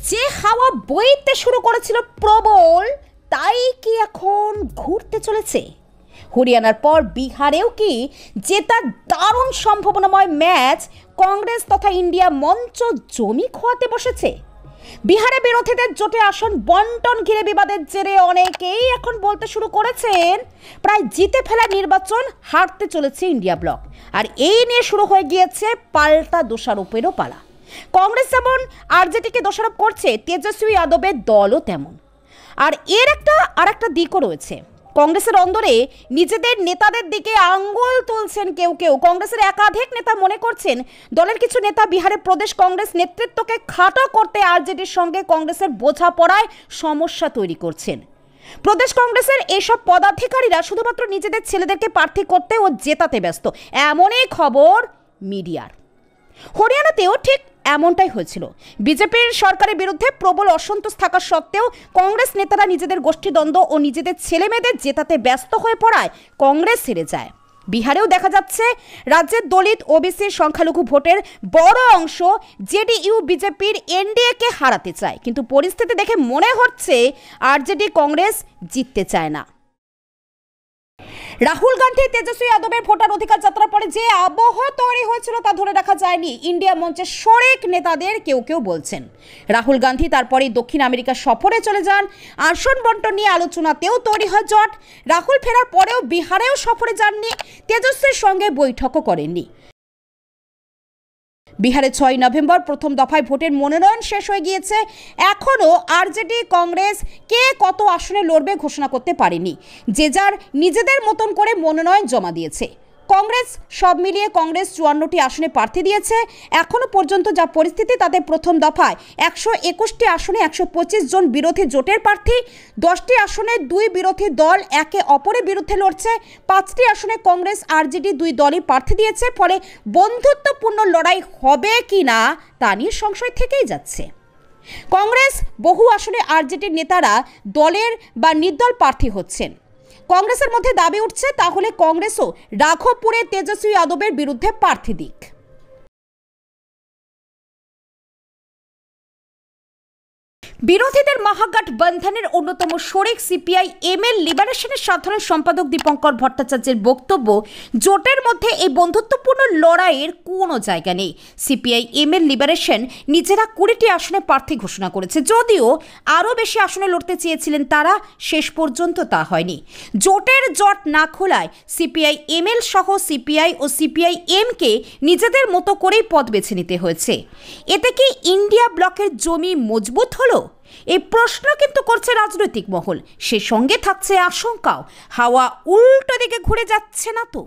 যে হাওয়া বইতে শুরু করেছিল প্রবল, তাই কি এখন ঘুরতে চলেছে? হরিয়ানার পর বিহারেও কি জেতার দারুণ সম্ভাবনাময় ম্যাচ কংগ্রেস তথা ইন্ডিয়া মঞ্চ জমি খোয়াতে বসেছে? বিহারে বিরোধীদের জোটে আসন বন্টন ঘিরে বিবাদের জেরে অনেকেই এখন বলতে শুরু করেছেন প্রায় জিতে ফেলা নির্বাচন হারতে চলেছে ইন্ডিয়া ব্লক। আর এই নিয়ে শুরু হয়ে গিয়েছে পাল্টা দোষারোপেরও পালা। কংগ্রেস যেমন আরজেডিকে দোষারোপ করছে, তেজস্বী যাদবের দলও তেমন। আর এর একটা দিকও রয়েছে। কংগ্রেসের অন্দরে নিজেদের নেতাদের দিকে আঙ্গুল তুলছেন কেউ কেউ। কংগ্রেসের একাধিক নেতা মনে করছেন দলের কিছু নেতা বিহারের প্রদেশ কংগ্রেস নেতৃত্বকে খাটো করতে আরজেডির সঙ্গে কংগ্রেসের বোঝাপড়ায় সমস্যা তৈরি করছেন। প্রদেশ কংগ্রেসের এসব পদাধিকারীরা শুধুমাত্র নিজেদের ছেলেদেরকে প্রার্থী করতে ও জেতাতে ব্যস্ত, এমনই খবর মিডিয়ার। হরিয়ানাতেও ঠিক এমনটাই হয়েছিল। বিজেপির সরকারের বিরুদ্ধে প্রবল অসন্তোষ থাকা সত্ত্বেও কংগ্রেস নেতারা নিজেদের গোষ্ঠীদ্বন্দ্ব ও নিজেদের ছেলেমেয়েদের জেতাতে ব্যস্ত হয়ে পড়ায় কংগ্রেস হেরে যায়। বিহারেও দেখা যাচ্ছে রাজ্যের দলিত ওবিসি সংখ্যালঘু ভোটের বড় অংশ জেডিইউ বিজেপির এনডিএকে হারাতে চায়, কিন্তু পরিস্থিতি দেখে মনে হচ্ছে আরজেডি কংগ্রেস জিততে চায় না। রাহুল গান্ধী তেজস্বী যাদবের ভোটার অধিকার যাত্রার পরে যে আবহ তৈরি হয়েছিল তা ধরে রাখা যায়নি ইন্ডিয়া মঞ্চের শরিক নেতাদের কেউ কেউ বলছেন। রাহুল গান্ধী তারপরে দক্ষিণ আমেরিকা সফরে চলে যান। আসন বন্টন নিয়ে আলোচনাতেও তৈরি হয় জট। রাহুল ফেরার পরেও বিহারেও সফরে যাননি, তেজস্বীর সঙ্গে বৈঠকও করেননি। বিহারে 6 নভেম্বর প্রথম দফায় ভোটের মনোনয়ন শেষ হয়ে গিয়েছে। এখনও আরজেডি কংগ্রেস কে কত আসনে লড়বে ঘোষণা করতে পারেনি। যে যার নিজেদের মতন করে মনোনয়ন জমা দিয়েছে। কংগ্রেস সব মিলিয়ে কংগ্রেস 54টি আসনে প্রার্থী দিয়েছে। এখনও পর্যন্ত যা পরিস্থিতি তাতে প্রথম দফায় 121টি আসনে 125 জন বিরোধী জোটের প্রার্থী, 10টি আসনে 2 বিরোধী দল একে অপরের বিরুদ্ধে লড়ছে। 5টি আসনে কংগ্রেস আরজেডি 2 দলই প্রার্থী দিয়েছে। ফলে বন্ধুত্বপূর্ণ লড়াই হবে কি না তা নিয়ে সংশয় থেকেই যাচ্ছে। কংগ্রেস বহু আসনে আরজেডির নেতারা দলের বা নির্দল প্রার্থী হচ্ছেন। কংগ্রেসের মধ্যে দাবি উঠছে তাহলে কংগ্রেসও রাঘবপুরে তেজস্বী যাদবের বিরুদ্ধে প্রার্থী দিক। বিরোধীদের মহাগঠবন্ধনের অন্যতম শরিক সিপিআই এমএল লিবারেশনের সাধারণ সম্পাদক দীপঙ্কর ভট্টাচার্যের বক্তব্য, জোটের মধ্যে এই বন্ধুত্বপূর্ণ লড়াইয়ের কোনো জায়গা নেই। সিপিআই এমএল লিবারেশন নিজেরা 20টি আসনে প্রার্থী ঘোষণা করেছে, যদিও আরও বেশি আসনে লড়তে চেয়েছিলেন তারা, শেষ পর্যন্ত তা হয়নি। জোটের জট না খোলায় সিপিআই এমএল সহ সিপিআই ও সিপিআই এমকে নিজেদের মতো করেই পথ বেছে নিতে হয়েছে। এতে কি ইন্ডিয়া ব্লকের জমি মজবুত হলো? এই প্রশ্ন কিন্তু করছে রাজনৈতিক মহল। সে সঙ্গে থাকছে আশঙ্কাও, হাওয়া উল্টো দিকে ঘুরে যাচ্ছে না তো?